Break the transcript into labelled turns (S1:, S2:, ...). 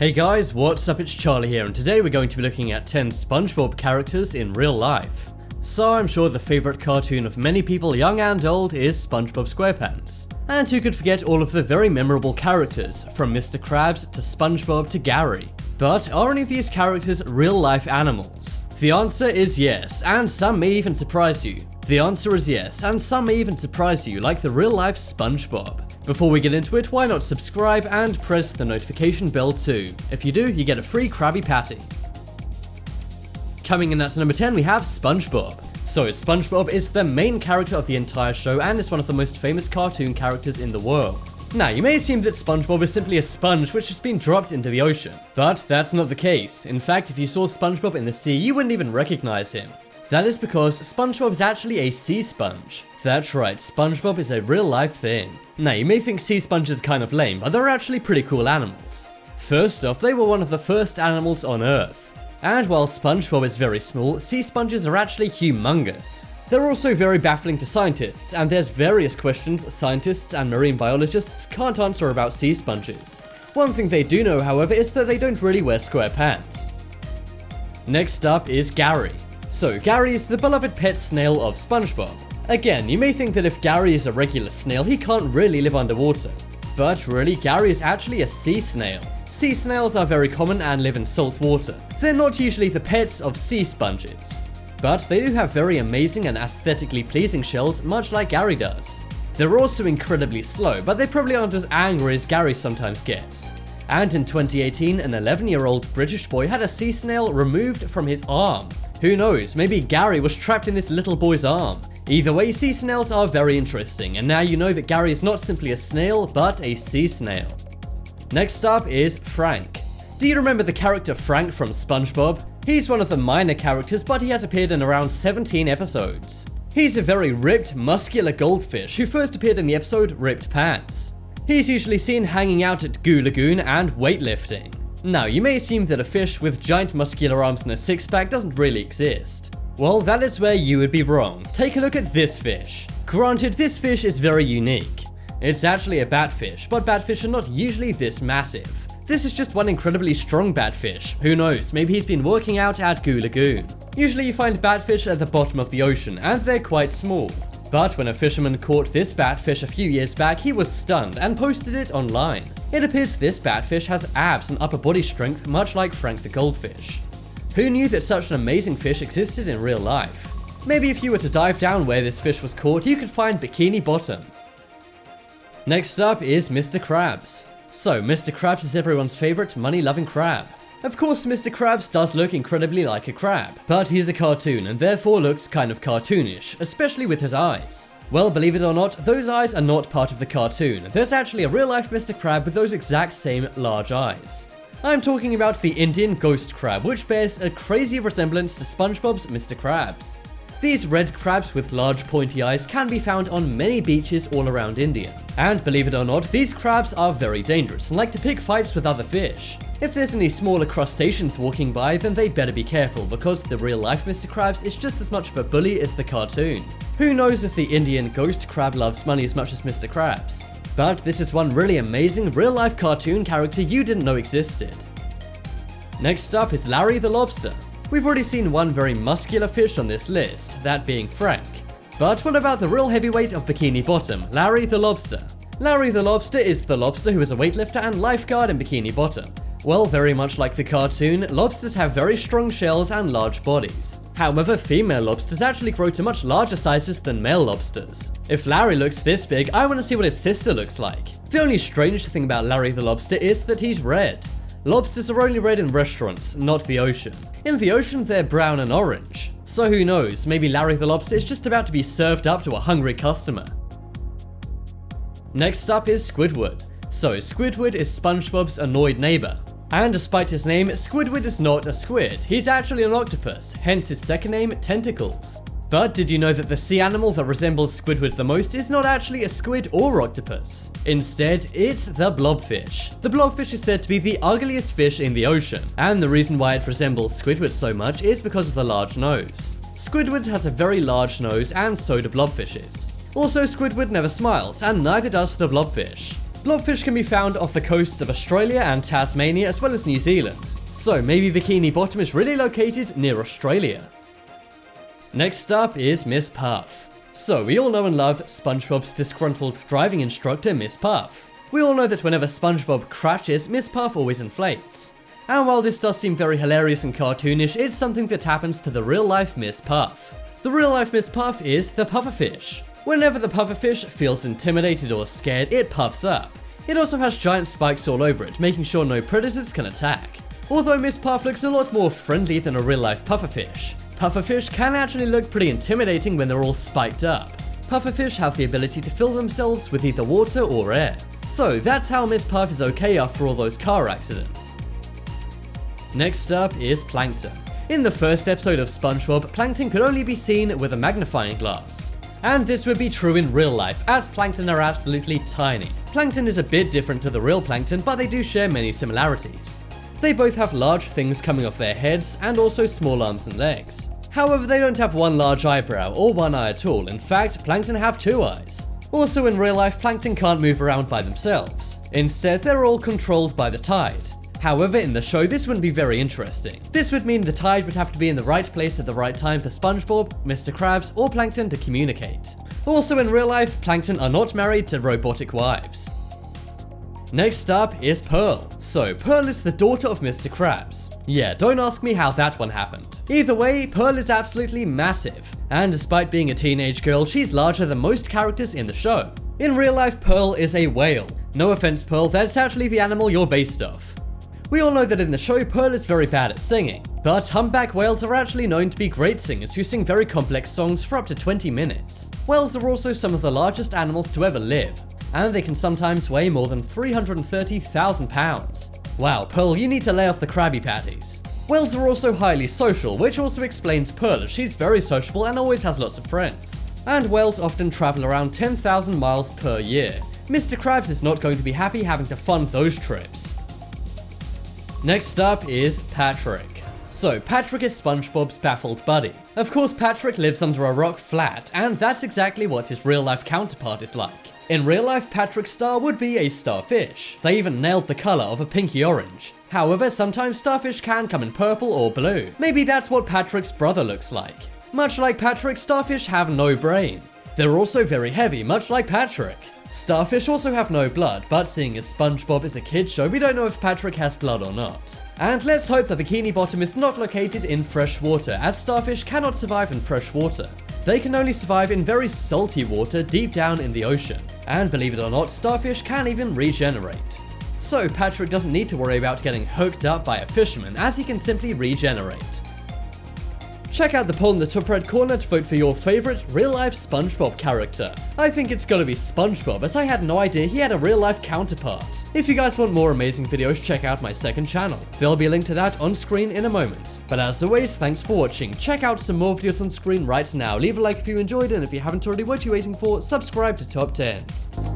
S1: Hey guys, what's up? It's Charlie here, and today we're going to be looking at 10 SpongeBob characters in real life. So I'm sure the favourite cartoon of many people young and old is Spongebob Squarepants. And who could forget all of the very memorable characters, from Mr. Krabs to SpongeBob to Gary. But are any of these characters real life animals? The answer is yes, and some may even surprise you. The answer is yes, and some may even surprise you, like the real life SpongeBob. Before we get into it, why not subscribe and press the notification bell too. If you do, you get a free Krabby Patty. Coming in at number 10, we have SpongeBob. So SpongeBob is the main character of the entire show and is one of the most famous cartoon characters in the world. Now, you may assume that SpongeBob is simply a sponge which has been dropped into the ocean, but that's not the case. In fact, if you saw SpongeBob in the sea, you wouldn't even recognize him. That is because SpongeBob is actually a sea sponge. That's right, SpongeBob is a real life thing. Now, you may think sea sponges are kind of lame, but they're actually pretty cool animals. First off, they were one of the first animals on Earth. And while SpongeBob is very small, sea sponges are actually humongous. They're also very baffling to scientists, and there's various questions scientists and marine biologists can't answer about sea sponges. One thing they do know, however, is that they don't really wear square pants. Next up is Gary. So Gary is the beloved pet snail of SpongeBob. Again, you may think that if Gary is a regular snail, he can't really live underwater. But really, Gary is actually a sea snail. Sea snails are very common and live in salt water. They're not usually the pets of sea sponges. But they do have very amazing and aesthetically pleasing shells, much like Gary does. They're also incredibly slow, but they probably aren't as angry as Gary sometimes gets. And in 2018, an 11-year-old British boy had a sea snail removed from his arm. Who knows, maybe Gary was trapped in this little boy's arm. Either way, sea snails are very interesting, and now you know that Gary is not simply a snail, but a sea snail. Next up is Frank. Do you remember the character Frank from SpongeBob? He's one of the minor characters, but he has appeared in around 17 episodes. He's a very ripped, muscular goldfish who first appeared in the episode Ripped Pants. He's usually seen hanging out at Goo Lagoon and weightlifting. Now, you may assume that a fish with giant muscular arms and a six-pack doesn't really exist. Well, that is where you would be wrong. Take a look at this fish. Granted, this fish is very unique. It's actually a batfish, but batfish are not usually this massive. This is just one incredibly strong batfish. Who knows, maybe he's been working out at Goo Lagoon. Usually you find batfish at the bottom of the ocean, and they're quite small. But when a fisherman caught this batfish a few years back, he was stunned and posted it online. It appears this batfish has abs and upper body strength, much like Frank the goldfish. Who knew that such an amazing fish existed in real life? Maybe if you were to dive down where this fish was caught, you could find Bikini Bottom. Next up is Mr. Krabs. So, Mr. Krabs is everyone's favourite money-loving crab. Of course, Mr. Krabs does look incredibly like a crab, but he's a cartoon and therefore looks kind of cartoonish, especially with his eyes. Well, believe it or not, those eyes are not part of the cartoon. There's actually a real-life Mr. Crab with those exact same large eyes. I'm talking about the Indian ghost crab, which bears a crazy resemblance to SpongeBob's Mr. Krabs. These red crabs with large pointy eyes can be found on many beaches all around India. And believe it or not, these crabs are very dangerous and like to pick fights with other fish. If there's any smaller crustaceans walking by, then they'd better be careful, because the real life Mr. Krabs is just as much of a bully as the cartoon. Who knows if the Indian ghost crab loves money as much as Mr. Krabs? But this is one really amazing real life cartoon character you didn't know existed. Next up is Larry the Lobster. We've already seen one very muscular fish on this list, that being Frank. But what about the real heavyweight of Bikini Bottom, Larry the Lobster? Larry the Lobster is the lobster who is a weightlifter and lifeguard in Bikini Bottom. Well, very much like the cartoon, lobsters have very strong shells and large bodies. However, female lobsters actually grow to much larger sizes than male lobsters. If Larry looks this big, I want to see what his sister looks like. The only strange thing about Larry the Lobster is that he's red. Lobsters are only red in restaurants, not the ocean. In the ocean, they're brown and orange. So who knows, maybe Larry the Lobster is just about to be served up to a hungry customer. Next up is Squidward. So Squidward is SpongeBob's annoyed neighbor. And despite his name, Squidward is not a squid. He's actually an octopus, hence his second name, Tentacles. But did you know that the sea animal that resembles Squidward the most is not actually a squid or octopus? Instead, it's the blobfish. The blobfish is said to be the ugliest fish in the ocean, and the reason why it resembles Squidward so much is because of the large nose. Squidward has a very large nose, and so do blobfishes. Also, Squidward never smiles, and neither does the blobfish. Blobfish can be found off the coast of Australia and Tasmania as well as New Zealand. So maybe Bikini Bottom is really located near Australia. Next up is Miss Puff. So we all know and love SpongeBob's disgruntled driving instructor, Miss Puff. We all know that whenever SpongeBob crashes, Miss Puff always inflates. And while this does seem very hilarious and cartoonish, it's something that happens to the real-life Miss Puff. The real-life Miss Puff is the pufferfish. Whenever the pufferfish feels intimidated or scared, it puffs up. It also has giant spikes all over it, making sure no predators can attack. Although Miss Puff looks a lot more friendly than a real-life pufferfish, pufferfish can actually look pretty intimidating when they're all spiked up. Pufferfish have the ability to fill themselves with either water or air. So that's how Miss Puff is okay after all those car accidents. Next up is Plankton. In the first episode of SpongeBob, Plankton could only be seen with a magnifying glass. And this would be true in real life, as Plankton are absolutely tiny. Plankton is a bit different to the real Plankton, but they do share many similarities. They both have large things coming off their heads, and also small arms and legs. However, they don't have one large eyebrow, or one eye at all. In fact, Plankton have 2 eyes. Also in real life, Plankton can't move around by themselves. Instead, they're all controlled by the tide. However, in the show, this wouldn't be very interesting. This would mean the tide would have to be in the right place at the right time for SpongeBob, Mr. Krabs, or Plankton to communicate. Also in real life, Plankton are not married to robotic wives. Next up is Pearl. So, Pearl is the daughter of Mr. Krabs. Yeah, don't ask me how that one happened. Either way, Pearl is absolutely massive, and despite being a teenage girl, she's larger than most characters in the show. In real life, Pearl is a whale. No offense, Pearl, that's actually the animal you're based off. We all know that in the show, Pearl is very bad at singing, but humpback whales are actually known to be great singers who sing very complex songs for up to 20 minutes. Whales are also some of the largest animals to ever live, and they can sometimes weigh more than 330,000 pounds. Wow, Pearl, you need to lay off the Krabby Patties. Whales are also highly social, which also explains Pearl, as she's very sociable and always has lots of friends. And whales often travel around 10,000 miles per year. Mr. Krabs is not going to be happy having to fund those trips. Next up is Patrick. So, Patrick is SpongeBob's baffled buddy. Of course, Patrick lives under a rock flat, and that's exactly what his real-life counterpart is like. In real life, Patrick's star would be a starfish. They even nailed the color of a pinky orange. However, sometimes starfish can come in purple or blue. Maybe that's what Patrick's brother looks like. Much like Patrick, starfish have no brain. They're also very heavy, much like Patrick. Starfish also have no blood, but seeing as SpongeBob is a kid's show, we don't know if Patrick has blood or not. And let's hope that Bikini Bottom is not located in fresh water, as starfish cannot survive in fresh water. They can only survive in very salty water deep down in the ocean. And believe it or not, starfish can even regenerate. So Patrick doesn't need to worry about getting hooked up by a fisherman, as he can simply regenerate. Check out the poll in the top right corner to vote for your favorite real-life SpongeBob character. I think it's gotta be SpongeBob, as I had no idea he had a real-life counterpart. If you guys want more amazing videos, check out my second channel. There'll be a link to that on screen in a moment. But as always, thanks for watching. Check out some more videos on screen right now. Leave a like if you enjoyed, and if you haven't already, what are you waiting for? Subscribe to Top 10s.